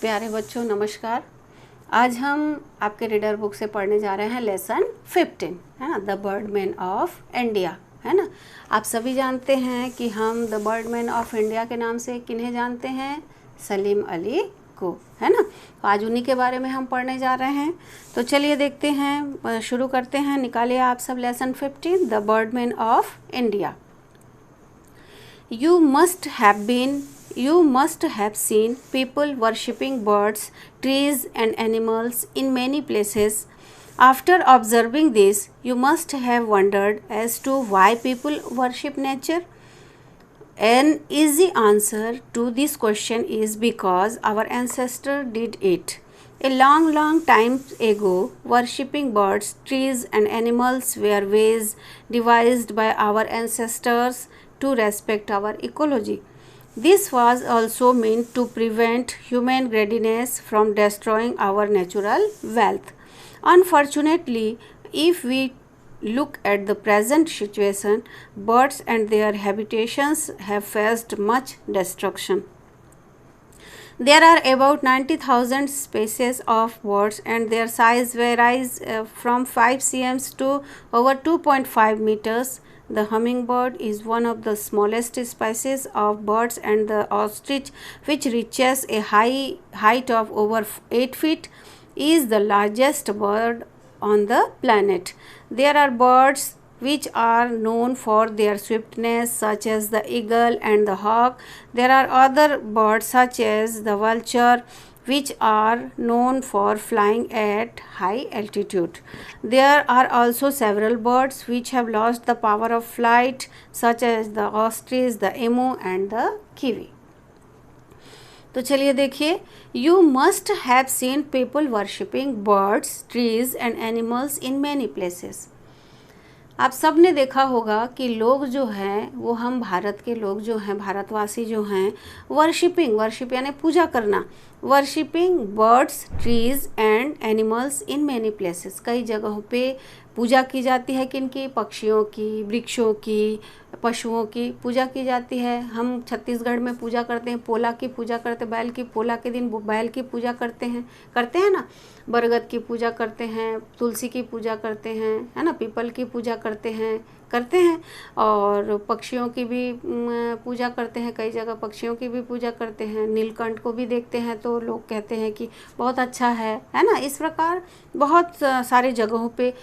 प्यारे बच्चों नमस्कार। आज हम आपके रीडर बुक से पढ़ने जा रहे हैं लेसन 15, है ना, द बर्डमैन ऑफ इंडिया, है ना। आप सभी जानते हैं कि हम द बर्डमैन ऑफ इंडिया के नाम से किन्हें जानते हैं, सलीम अली को, है ना। तो आज उन्हीं के बारे में हम पढ़ने जा रहे हैं। तो चलिए देखते हैं, शुरू करते हैं। निकालिए आप सब lesson 15, the birdman of India. You must have seen people worshipping birds, trees and animals in many places. After observing this, you must have wondered as to why people worship nature. An easy answer to this question is because our ancestors did it. A long time ago, worshipping birds, trees and animals were ways devised by our ancestors to respect our ecology. This was also meant to prevent human greediness from destroying our natural wealth. Unfortunately, if we look at the present situation, birds and their habitations have faced much destruction. There are about 90,000 species of birds and their size varies from 5 cm to over 2.5 meters. The hummingbird is one of the smallest species of birds, and the ostrich, which reaches a height of over 8 feet, is the largest bird on the planet. There are birds which are known for their swiftness, such as the eagle and the hawk. There are other birds such as the vulture, which are known for flying at high altitude. There are also several birds which have lost the power of flight, such as the ostrich, the emu and the kiwi. तो चलिए देखिए, you must have seen people worshipping birds, trees and animals in many places. आप सब ने देखा होगा कि लोग जो हैं वो, हम भारत के लोग जो हैं, भारतवासी जो हैं, वर्शिप यानी पूजा करना, worshipping birds, trees and animals in many places, कई जगहों पे पूजा की जाती है। किनकी? पक्षियों की, वृक्षों की, पशुओं की पूजा की जाती है। हम छत्तीसगढ़ में पूजा करते हैं, पोला की पूजा करते हैं, बैल की, पोला के दिन बैल की पूजा करते हैं ना। बरगद की पूजा करते हैं, तुलसी की पूजा करते हैं, है ना, पीपल की पूजा करते हैं और पक्षियों की भी पूजा करते हैं। कई जगह पक्षियों की भी पूजा करते हैं। नीलकंठ को भी देखते हैं तो लोग कहते हैं कि बहुत अच्छा है ना। इस प्रकार बहुत सारी जगहों पे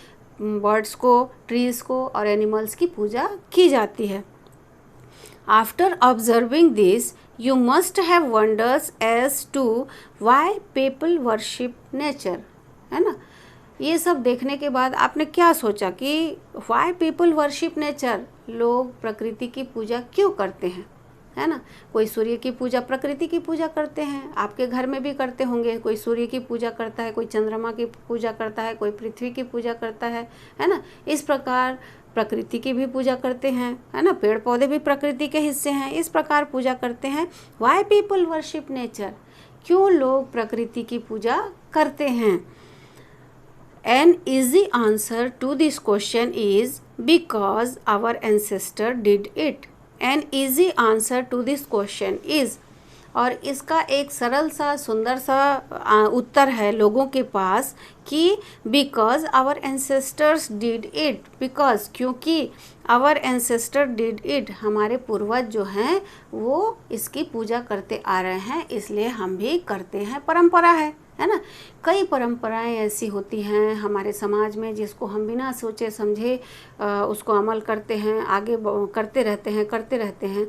बर्ड्स को, ट्रीज़ को और एनिमल्स की पूजा की जाती है। After observing this, you must have wonders as to why people worship nature, है ना। ये सब देखने के बाद आपने क्या सोचा कि why people worship nature, लोग प्रकृति की पूजा क्यों करते हैं, है ना। कोई सूर्य की पूजा, प्रकृति की पूजा करते हैं, आपके घर में भी करते होंगे। कोई सूर्य की पूजा करता है, कोई चंद्रमा की पूजा करता है, कोई पृथ्वी की पूजा करता है ना। इस प्रकार प्रकृति की भी पूजा करते हैं, है ना। पेड़ पौधे भी प्रकृति के हिस्से हैं, इस प्रकार पूजा करते हैं। वाई पीपल वर्शिप नेचर, क्यों लोग प्रकृति की पूजा करते हैं। An easy answer to this question is because our ancestor did it. An easy answer to this question is, और इसका एक सरल सा सुंदर सा उत्तर है लोगों के पास कि because our ancestors did it, because क्योंकि आवर एंसेस्टर डिड इट, हमारे पूर्वज जो हैं वो इसकी पूजा करते आ रहे हैं, इसलिए हम भी करते हैं। परंपरा है ना। कई परंपराएं ऐसी होती हैं हमारे समाज में जिसको हम बिना सोचे समझे उसको अमल करते हैं, आगे करते रहते हैं,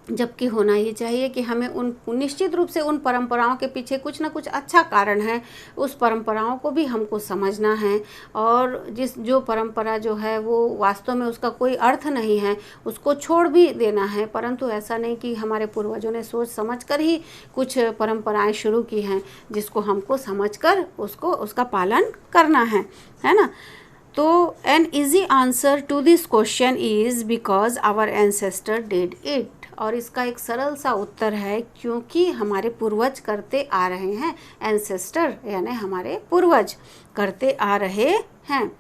जबकि होना ये चाहिए कि हमें उन निश्चित रूप से उन परंपराओं के पीछे कुछ ना कुछ अच्छा कारण है, उस परंपराओं को भी हमको समझना है। और जो परंपरा जो है वो वास्तव में उसका कोई अर्थ नहीं है, उसको छोड़ भी देना है। परंतु ऐसा नहीं कि हमारे पूर्वजों ने सोच समझकर ही कुछ परंपराएं शुरू की हैं, जिसको हमको समझकर उसका पालन करना है ना। तो an easy answer to this question is because our ancestor did it, और इसका एक सरल सा उत्तर है क्योंकि हमारे पूर्वज करते आ रहे हैं। एंसेस्टर यानी हमारे पूर्वज करते आ रहे हैं।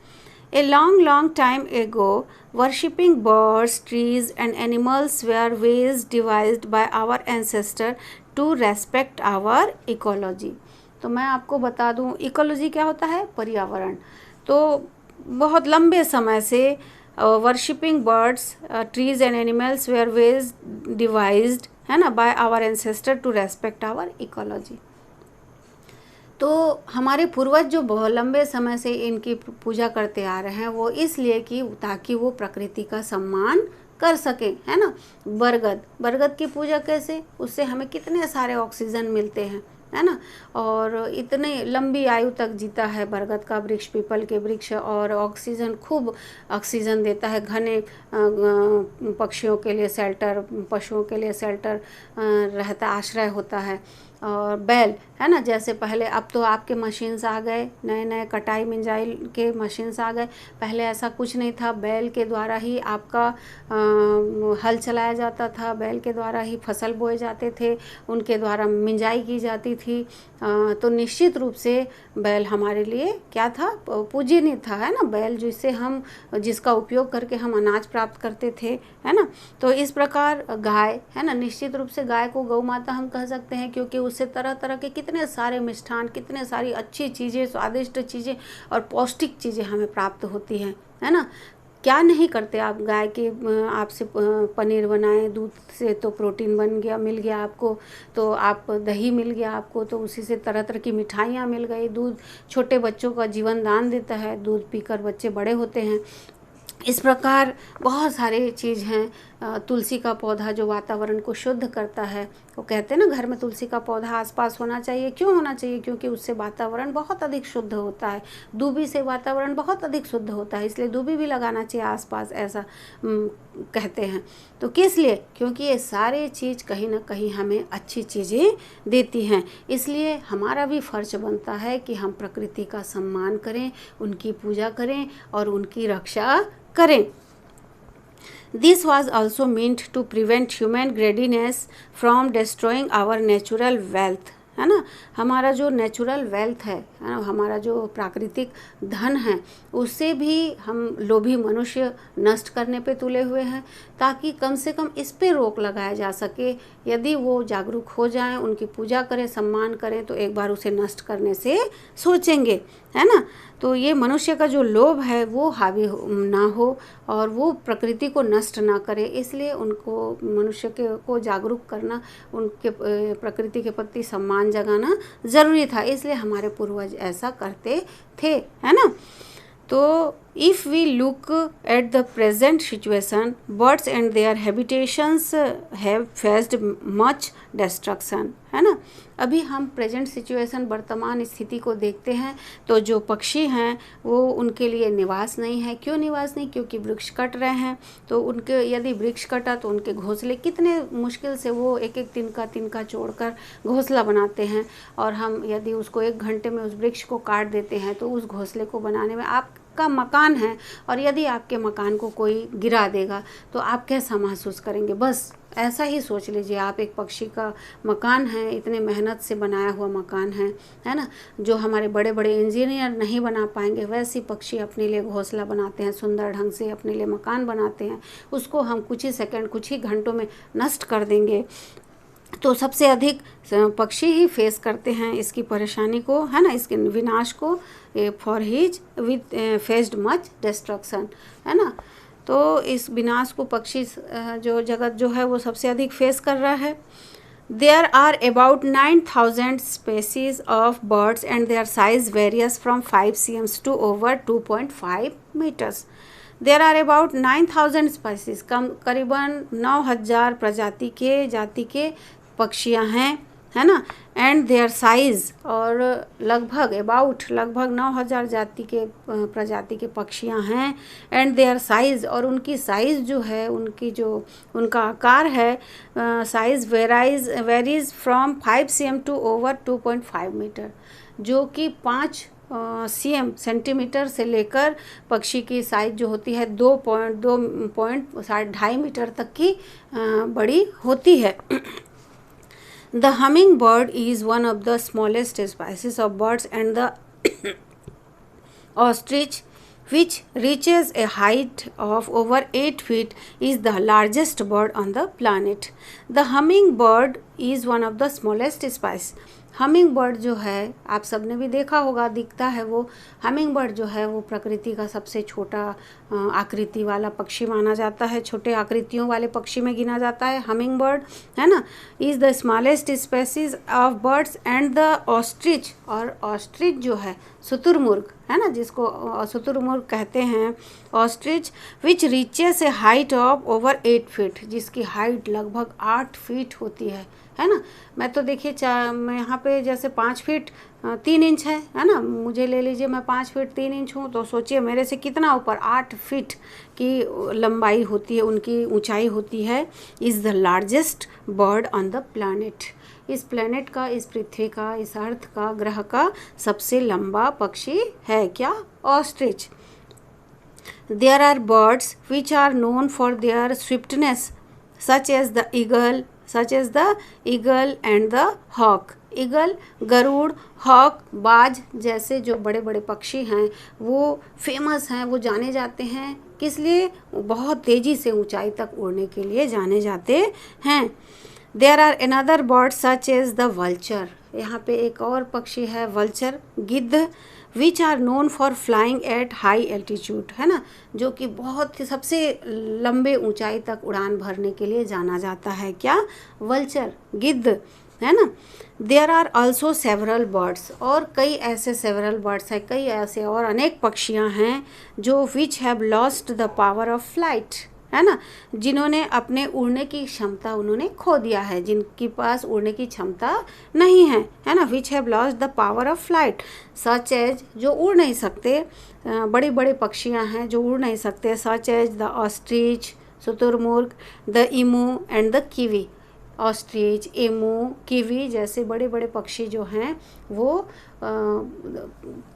A long, long time ago, worshipping birds, trees, and animals were ways devised by our ancestor to respect our ecology. तो मैं आपको बता दूं, इकोलॉजी क्या होता है? पर्यावरण। तो बहुत लंबे समय से worshipping birds, trees and animals were ways devised, है ना, by our ancestor to respect our ecology. तो हमारे पूर्वज जो बहुत लंबे समय से इनकी पूजा करते आ रहे हैं, वो इसलिए कि ताकि वो प्रकृति का सम्मान कर सकें, है ना। बरगद की पूजा कैसे? उससे हमें कितने सारे ऑक्सीजन मिलते हैं, है ना, और इतने लंबी आयु तक जीता है बरगद का वृक्ष, पीपल के वृक्ष, और ऑक्सीजन, खूब ऑक्सीजन देता है। घने पक्षियों के लिए शेल्टर, पशुओं के लिए शेल्टर रहता, आश्रय होता है। और बैल, है ना, जैसे पहले, अब तो आपके मशीन्स आ गए, नए नए कटाई मिंजाई के मशीन्स आ गए, पहले ऐसा कुछ नहीं था। बैल के द्वारा ही आपका हल चलाया जाता था, बैल के द्वारा ही फसल बोए जाते थे, उनके द्वारा मिंजाई की जाती थी। तो निश्चित रूप से बैल हमारे लिए क्या था? पूजनीय था, है ना। बैल जिसका उपयोग करके हम अनाज प्राप्त करते थे, है ना। तो इस प्रकार गाय, है ना, निश्चित रूप से गाय को गौ माता हम कह सकते हैं, क्योंकि उससे तरह तरह के कितने सारे मिष्ठान, कितने सारी अच्छी चीज़ें, स्वादिष्ट चीज़ें और पौष्टिक चीज़ें हमें प्राप्त होती हैं, है ना। क्या नहीं करते आप गाय के, आपसे पनीर बनाएं, दूध से तो प्रोटीन बन गया, मिल गया आपको, तो आप दही मिल गया आपको, तो उसी से तरह तरह की मिठाइयाँ मिल गई। दूध छोटे बच्चों का जीवन दान देता है, दूध पीकर बच्चे बड़े होते हैं। इस प्रकार बहुत सारे चीज़ हैं। तुलसी का पौधा जो वातावरण को शुद्ध करता है, वो कहते हैं ना, घर में तुलसी का पौधा आसपास होना चाहिए। क्यों होना चाहिए? क्योंकि उससे वातावरण बहुत अधिक शुद्ध होता है। दूबी से वातावरण बहुत अधिक शुद्ध होता है, इसलिए दूबी भी लगाना चाहिए आसपास, ऐसा कहते हैं। तो किस लिए? क्योंकि ये सारे चीज़ कहीं ना कहीं हमें अच्छी चीज़ें देती हैं। इसलिए हमारा भी फर्ज बनता है कि हम प्रकृति का सम्मान करें, उनकी पूजा करें और उनकी रक्षा करें। This was also meant to prevent human greediness from destroying our natural wealth, है ना। हमारा जो नेचुरल वेल्थ है ना, हमारा जो प्राकृतिक धन है, उससे भी हम लोभी मनुष्य नष्ट करने पे तुले हुए हैं, ताकि कम से कम इस पे रोक लगाया जा सके। यदि वो जागरूक हो जाएं, उनकी पूजा करें, सम्मान करें, तो एक बार उसे नष्ट करने से सोचेंगे, है ना। तो ये मनुष्य का जो लोभ है वो हावी ना हो और वो प्रकृति को नष्ट ना करे, इसलिए उनको, मनुष्य को जागरूक करना, उनके प्रकृति के प्रति सम्मान जगाना ज़रूरी था। इसलिए हमारे पूर्वज ऐसा करते थे, है ना। तो if we look at the present situation, birds and their habitations have faced much destruction, है ना। अभी हम प्रेजेंट सिचुएशन, वर्तमान स्थिति को देखते हैं, तो जो पक्षी हैं वो, उनके लिए निवास नहीं है। क्यों निवास नहीं? क्योंकि वृक्ष कट रहे हैं। तो उनके, यदि वृक्ष कटा तो उनके घोंसले कितने मुश्किल से वो एक एक तिनका छोड़कर घोंसला बनाते हैं, और हम यदि उसको 1 घंटे में उस वृक्ष को काट देते हैं, तो उस घोंसले को बनाने में आपका मकान है, और यदि आपके मकान को कोई गिरा देगा तो आप कैसा महसूस करेंगे? बस ऐसा ही सोच लीजिए, आप एक पक्षी का मकान है, इतने मेहनत से बनाया हुआ मकान है ना, जो हमारे बड़े बड़े इंजीनियर नहीं बना पाएंगे, वैसे पक्षी अपने लिए घोंसला बनाते हैं, सुंदर ढंग से अपने लिए मकान बनाते हैं। उसको हम कुछ ही सेकंड, कुछ ही घंटों में नष्ट कर देंगे। तो सबसे अधिक पक्षी ही फेस करते हैं इसकी परेशानी को, है ना, इसके विनाश को। For his with faced much destruction, है ना। तो इस विनाश को पक्षी, जो जगत जो है वो सबसे अधिक फेस कर रहा है। There are about 9,000 species of birds and their size varies from 5 cm to over 2.5 meters. There are about 9,000 species, करीबन 9,000 जाति के पक्षियाँ हैं, है ना। एंड देयर साइज़, और लगभग 9,000 प्रजाति के पक्षियाँ हैं। एंड देयर साइज़, और उनकी साइज़ जो है, उनका आकार है, size varies from 5 cm to over 2.5 metre, जो कि 5 सेंटीमीटर से लेकर पक्षी की साइज जो होती है 2.2 मीटर तक की बड़ी होती है। The hummingbird is one of the smallest species of birds, and the ostrich which reaches a height of over 8 feet, is the largest bird on the planet. The hummingbird is one of the smallest species. Humming bird जो है, आप सबने भी देखा होगा, दिखता है वो हमिंग बर्ड जो है वो प्रकृति का सबसे छोटा आकृति वाला पक्षी माना जाता है, छोटे आकृतियों वाले पक्षी में गिना जाता है हमिंग बर्ड, है ना. Is the smallest species of birds and the ostrich, और ऑस्ट्रिच जो है शुतुरमुर्ग, है ना, जिसको शुतुरमुर्ग कहते हैं, ostrich, which reaches A height of over 8 feet, जिसकी हाइट लगभग 8 फीट होती है ना. मैं तो देखिए मैं यहाँ पे जैसे 5 फीट 3 इंच है ना, मुझे ले लीजिए मैं 5 फीट 3 इंच हूँ, तो सोचिए मेरे से कितना ऊपर 8 फीट की लंबाई होती है, उनकी ऊंचाई होती है. Is the largest bird on the planet. इस प्लैनेट का, इस पृथ्वी का, इस अर्थ का, ग्रह का सबसे लंबा पक्षी है क्या? Ostrich. There are birds which are known for their swiftness, such as the eagle and the hawk. Eagle, गरुड़, हॉक, बाज जैसे जो बड़े बड़े पक्षी हैं वो फेमस हैं, वो जाने जाते हैं. किस लिए? बहुत तेज़ी से ऊंचाई तक उड़ने के लिए जाने जाते हैं. There are another birds such as the vulture. यहाँ पे एक और पक्षी है वल्चर, गिद्ध, which are known for flying at high altitude, है ना, जो कि बहुत सबसे लंबे ऊंचाई तक उड़ान भरने के लिए जाना जाता है. क्या? वल्चर, गिद्ध, है ना. There are also several birds, और कई ऐसे सेवरल बर्ड्स हैं, कई ऐसे और अनेक पक्षियां हैं जो विच have lost the power of flight, है ना, जिन्होंने अपने उड़ने की क्षमता उन्होंने खो दिया है, जिनके पास उड़ने की क्षमता नहीं है ना. Which have lost the power of flight, such as, जो उड़ नहीं सकते, बड़े बड़े पक्षियां हैं जो उड़ नहीं सकते, सच एज द ऑस्ट्रिच, शुतुरमुर्ग, the emu and the kiwi. Ostrich, emu, kiwi जैसे बड़े बड़े पक्षी जो हैं वो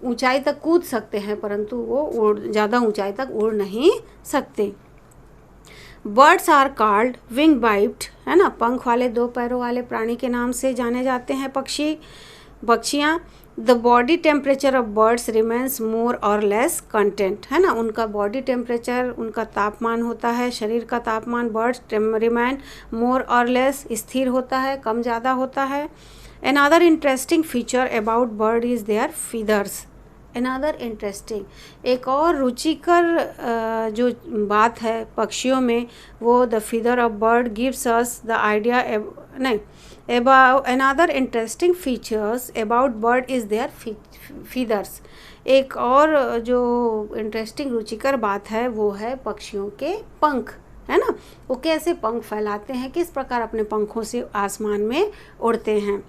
ऊंचाई तक कूद सकते हैं, परंतु वो ज़्यादा ऊंचाई तक उड़ नहीं सकते. Birds are called wing bite, है ना, पंख वाले 2 पैरों वाले प्राणी के नाम से जाने जाते हैं पक्षियाँ. The body temperature of birds remains more or less content, है ना, उनका बॉडी टेम्परेचर, उनका तापमान होता है, शरीर का तापमान, birds remain more or less, स्थिर होता है, कम ज़्यादा होता है. Another interesting feature about bird is their feathers. Another interesting, एक और रुचिकर जो बात है पक्षियों में, वो the feather of bird gives us the idea, नहीं, about another interesting features about bird is their feathers. एक और जो इंटरेस्टिंग रुचिकर बात है वो है पक्षियों के पंख, है ना, वो कैसे पंख फैलाते हैं, किस प्रकार अपने पंखों से आसमान में उड़ते हैं.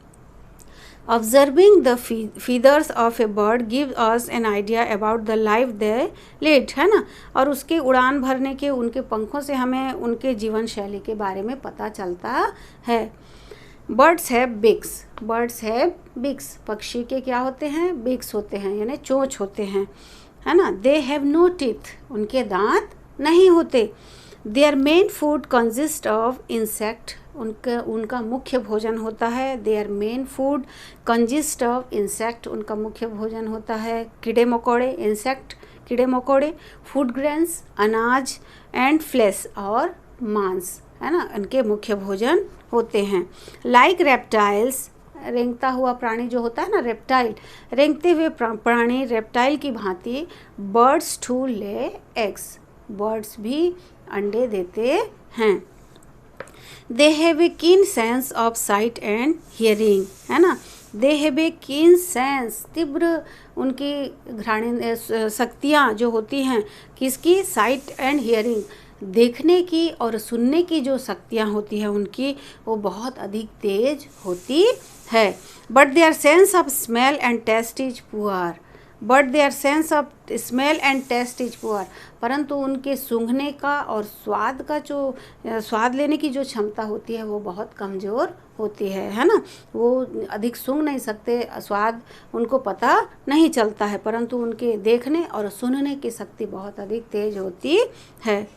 Observing the feathers of a bird gives us an idea about the life they lead, है ना, और उसके उड़ान भरने के उनके पंखों से हमें उनके जीवन शैली के बारे में पता चलता है. बर्ड्स हैव बिक्स, बर्ड्स हैव बिक्स, पक्षी के क्या होते हैं? बिक्स होते हैं, यानी चोंच होते हैं, है ना. दे हैव नो टीथ, उनके दांत नहीं होते. Their main food consist of insect, उनका मुख्य भोजन होता है. Their main food consist of insect, उनका मुख्य भोजन होता है कीड़े मकोड़े, इंसेक्ट, कीड़े मकोड़े. फूड ग्रेन्स, अनाज, एंड फ्लेश, और मांस, है ना, इनके मुख्य भोजन होते हैं. लाइक रेप्टाइल्स, रेंगता हुआ प्राणी जो होता है ना, रेप्टाइल, रेंगते हुए प्राणी रेप्टाइल की भांति, birds too lay eggs, birds भी अंडे देते हैं. They have a keen sense of sight and hearing, है ना. दे हैव ए कीन सेंस, तीव्र उनकी घ्राणीय शक्तियाँ जो होती हैं, किसकी? साइट एंड हियरिंग, देखने की और सुनने की जो शक्तियाँ होती हैं उनकी, वो बहुत अधिक तेज होती है. But their sense of smell and taste is poor, but their sense of smell and taste is poor, परंतु उनके सूंघने का और स्वाद का जो स्वाद लेने की जो क्षमता होती है वो बहुत कमज़ोर होती है ना. वो अधिक सूंघ नहीं सकते, स्वाद उनको पता नहीं चलता है, परंतु उनके देखने और सुनने की शक्ति बहुत अधिक तेज होती है.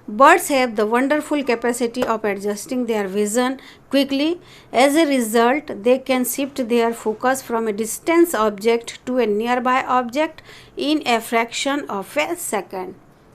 Birds have the wonderful capacity of adjusting their vision quickly. As a result, they can shift their focus from a distant object to a nearby object in a fraction of a second.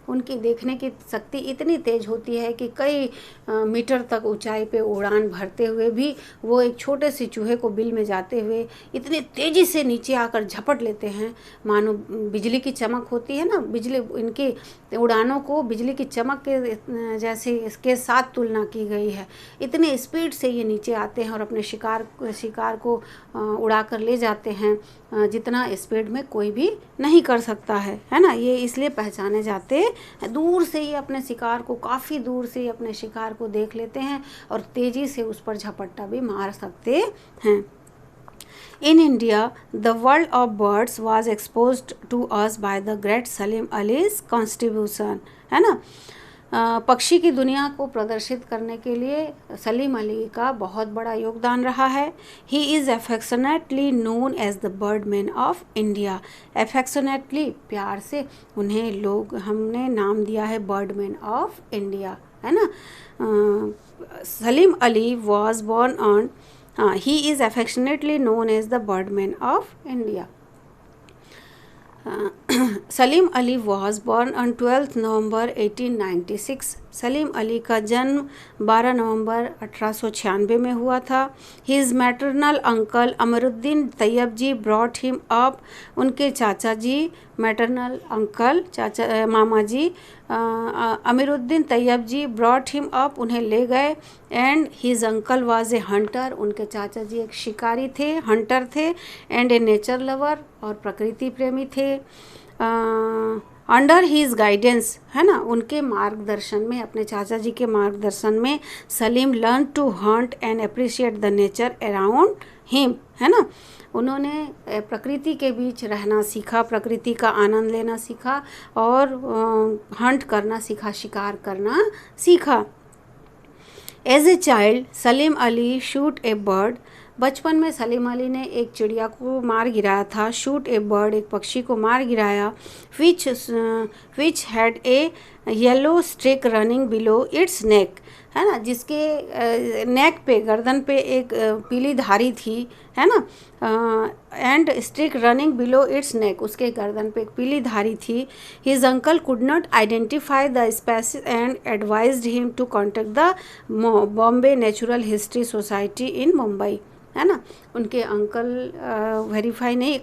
उनकी देखने की शक्ति इतनी तेज होती है कि कई metre तक ऊंचाई पे उड़ान भरते हुए भी वो एक छोटे से चूहे को बिल में जाते हुए इतनी तेज़ी से नीचे आकर झपट लेते हैं, मानो बिजली की चमक होती है ना, बिजली इनकी उड़ानों को बिजली की चमक के जैसे इसके साथ तुलना की गई है। इतने स्पीड से ये नीचे आते हैं और अपने शिकार को उड़ा कर ले जाते हैं जितना स्पीड में कोई भी नहीं कर सकता है ना। ये इसलिए पहचाने जाते हैं। दूर से ये अपने शिकार को, काफ़ी दूर से अपने शिकार को देख लेते हैं और तेज़ी से उस पर झपट्टा भी मार सकते हैं। In India, the world of birds was exposed to us by the great Salim Ali's contribution, है ना। पक्षी की दुनिया को प्रदर्शित करने के लिए सलीम अली का बहुत बड़ा योगदान रहा है। He is affectionately known as the birdman of India. Affectionately, प्यार से उन्हें हमने नाम दिया है बर्डमैन ऑफ इंडिया, है ना। Salim Ali was born on he is affectionately known as the birdman of India. Salim Ali was born on 12 नवंबर 1896। सलीम अली का जन्म 12 नवंबर 1896 में हुआ था। His maternal uncle Amaruddin Tyabji brought him up. उनके चाचा जी, मैटरनल अंकल मामा जी Amiruddin Tyabji brought him up, उन्हें ले गए। And his uncle was a hunter. उनके चाचा जी एक शिकारी थे, हंटर थे। एंड ए नेचर लवर, और प्रकृति प्रेमी थे। अंडर हीज गाइडेंस, है ना, उनके मार्गदर्शन में, अपने चाचा जी के मार्गदर्शन में Salim learn to hunt and appreciate the nature around him, है ना। उन्होंने प्रकृति के बीच रहना सीखा, प्रकृति का आनंद लेना सीखा और हंट करना सीखा, शिकार करना सीखा। As a child Salim Ali shoot a bird. बचपन में सलीम अली ने एक चिड़िया को मार गिराया था। शूट ए बर्ड, एक पक्षी को मार गिराया। Which had a yellow streak running below its neck, है ना, जिसके नेक पे, गर्दन पे एक पीली धारी थी, है ना। And streak running below its neck, उसके गर्दन पे एक पीली धारी थी। His uncle could not identify the species and advised him to contact the Bombay Natural History Society in Mumbai, है ना। उनके अंकल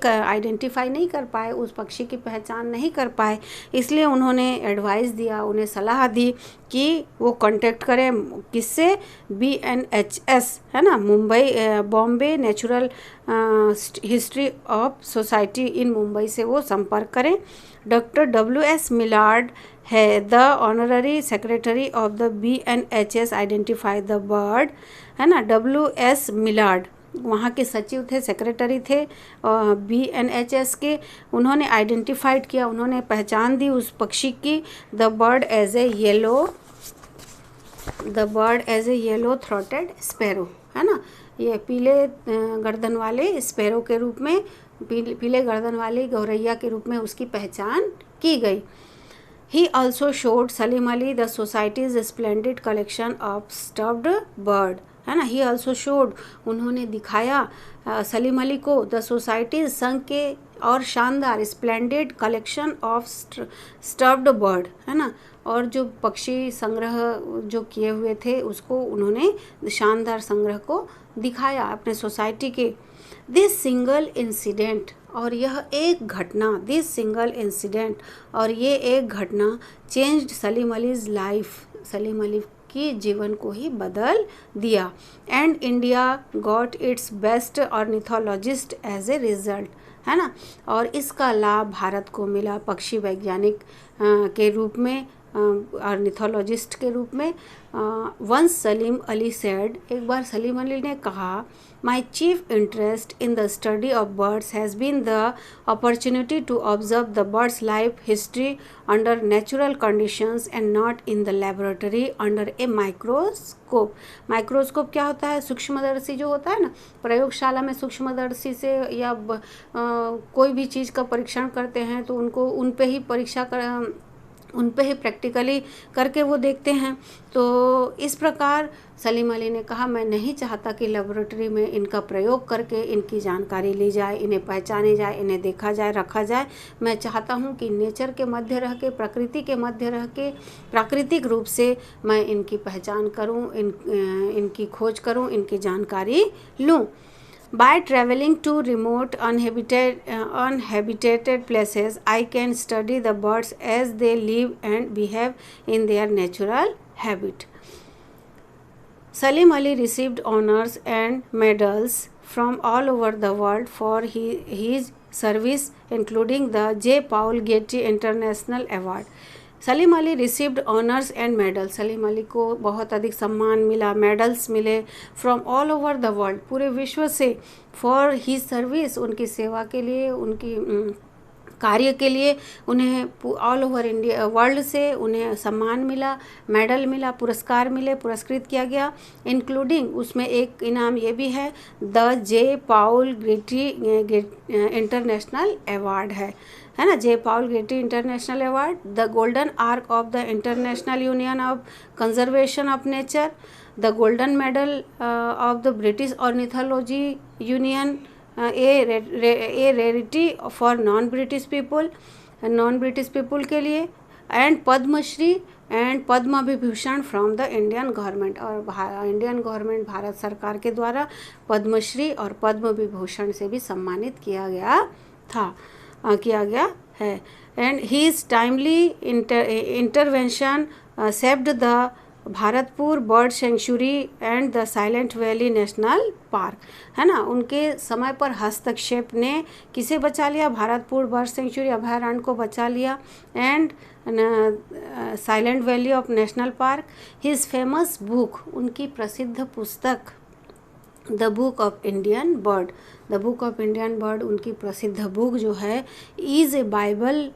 आइडेंटिफाई नहीं कर पाए, उस पक्षी की पहचान नहीं कर पाए, इसलिए उन्होंने एडवाइस दिया, उन्हें सलाह दी कि वो कांटेक्ट करें किससे, BNHS, है ना, Mumbai Bombay Natural history of society in Mumbai से वो संपर्क करें। डॉक्टर WS मिलार्ड है the honorary secretary of the BNHS identify the bird, है ना। WS मिलार्ड वहाँ के सचिव थे, सेक्रेटरी थे BNHS के। उन्होंने आइडेंटिफाइड किया, उन्होंने पहचान दी उस पक्षी की, the bird as a yellow throated sparrow, है ना। ये पीले गर्दन वाले स्पैरो के रूप में, पीले गर्दन वाली गौरैया के रूप में उसकी पहचान की गई। He also showed Salim Ali the society's splendid collection of stuffed bird, है ना। He also showed, उन्होंने दिखाया सलीम अली को द सोसाइटीज, संघ के और शानदार splendid collection of stuffed bird, है ना। और जो पक्षी संग्रह जो किए हुए थे उसको उन्होंने शानदार संग्रह को दिखाया अपने सोसाइटी के। दिस सिंगल इंसिडेंट, और यह एक घटना, दिस सिंगल इंसिडेंट, और ये एक घटना चेंज्ड सलीम अलीज लाइफ, सलीम अली की जीवन को ही बदल दिया। And India got its best ornithologist as a result, है ना। और इसका लाभ भारत को मिला पक्षी वैज्ञानिक के रूप में, ऑर्निथोलॉजिस्ट के रूप में। वंस सलीम अली सेड, एक बार सलीम अली ने कहा, my chief interest in the study of birds has been the opportunity to observe the birds life history under natural conditions and not in the laboratory under a microscope. Microscope क्या होता है? सूक्ष्मदर्शी जो होता है ना, प्रयोगशाला में सूक्ष्मदर्शी से या कोई भी चीज़ का परीक्षण करते हैं तो उनको उन पे ही उन पे ही प्रैक्टिकली करके वो देखते हैं। तो इस प्रकार सलीम अली ने कहा, मैं नहीं चाहता कि लेबोरेटरी में इनका प्रयोग करके इनकी जानकारी ली जाए, इन्हें पहचानी जाए, इन्हें देखा जाए, रखा जाए। मैं चाहता हूँ कि नेचर के मध्य रह के, प्रकृति के मध्य रह के, प्राकृतिक रूप से मैं इनकी पहचान करूँ, इनकी खोज करूँ, इनकी जानकारी लूँ। By traveling to remote uninhabited places, I can study the birds as they live and behave in their natural habitat. Salim Ali received honors and medals from all over the world for his service, including the J. Paul Getty International Award. Salim Ali received honours and medal, Salim Ali को बहुत अधिक सम्मान मिला, medals मिले from all over the world, पूरे विश्व से, for he service, उनकी सेवा के लिए, उनकी कार्य के लिए उन्हें ऑल ओवर इंडिया वर्ल्ड से उन्हें सम्मान मिला, मेडल मिला, पुरस्कार मिले, पुरस्कृत किया गया। इंक्लूडिंग उसमें एक इनाम ये भी है, the J Paul Getty International Award है ना, J Paul Getty International Award, the Golden Ark of the International Union of Conservation of Nature, the golden medal of the British Ornithology Union, a rarity for non British people के लिए, and Padma Shri and Padma Vibhushan from the Indian government, और Indian government Bharat सरकार के द्वारा पद्मश्री और पद्म विभूषण से भी सम्मानित किया गया है। And his timely intervention saved the Bharatpur bird sanctuary and the Silent Valley National Park, है ना, उनके समय पर हस्तक्षेप ने किसे बचा लिया, भारतपुर बर्ड सेंचुरी अभयारण्य को बचा लिया, and Silent Valley of national park. His famous book, उनकी प्रसिद्ध पुस्तक the book of Indian bird, the book of Indian bird उनकी प्रसिद्ध बुक जो है, is a Bible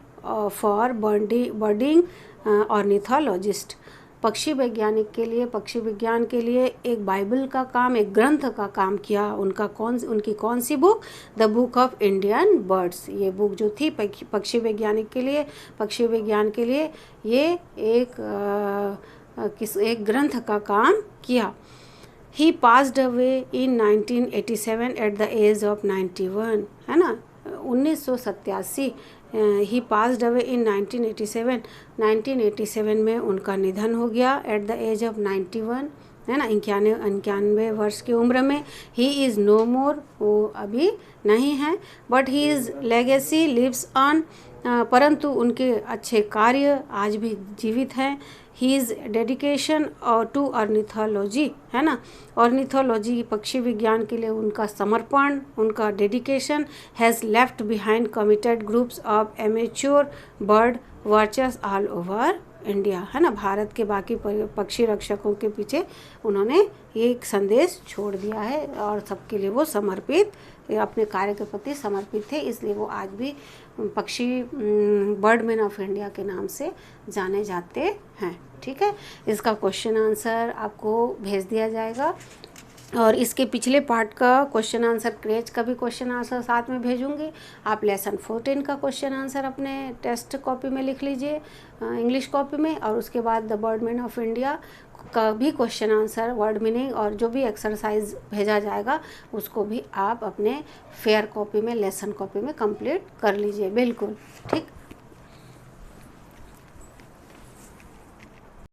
for birding ornithologist, पक्षी वैज्ञानिक के लिए, पक्षी विज्ञान के लिए एक बाइबल का काम, एक ग्रंथ का काम किया। उनकी कौन सी book, the book of Indian birds, ये बुक जो थी पक्षी वैज्ञानिक के लिए, पक्षी विज्ञान के लिए ये एक ग्रंथ का काम किया। He passed away in 1987 at the age of 91, है ना, 1987 ही पास्ड अवे इन 1987 में उनका निधन हो गया, एट द एज ऑफ 91, है ना, 91 वर्ष की उम्र में। ही इज़ नो मोर, वो अभी नहीं है, but he is legacy lives on, परंतु उनके अच्छे कार्य आज भी जीवित हैं। हीज़ डेडिकेशन टू ऑर्निथोलॉजी, है ना, ऑर्निथोलॉजी पक्षी विज्ञान के लिए उनका समर्पण, उनका dedication has left behind committed groups of amateur bird watchers all over India, है ना, भारत के बाकी पक्षी रक्षकों के पीछे उन्होंने एक संदेश छोड़ दिया है और सबके लिए वो समर्पित, अपने कार्य के प्रति समर्पित थे, इसलिए वो आज भी पक्षी बर्डमैन ऑफ इंडिया के नाम से जाने जाते हैं। ठीक है, इसका क्वेश्चन आंसर आपको भेज दिया जाएगा और इसके पिछले पार्ट का क्वेश्चन आंसर, क्रेज का भी क्वेश्चन आंसर साथ में भेजूंगी। आप लेसन 14 का क्वेश्चन आंसर अपने टेस्ट कॉपी में लिख लीजिए, इंग्लिश कॉपी में, और उसके बाद द बर्डमैन ऑफ इंडिया का भी क्वेश्चन आंसर, वर्ड मीनिंग और जो भी एक्सरसाइज भेजा जाएगा उसको भी आप अपने फेयर कॉपी में, लेसन कॉपी में कंप्लीट कर लीजिए। बिल्कुल ठीक।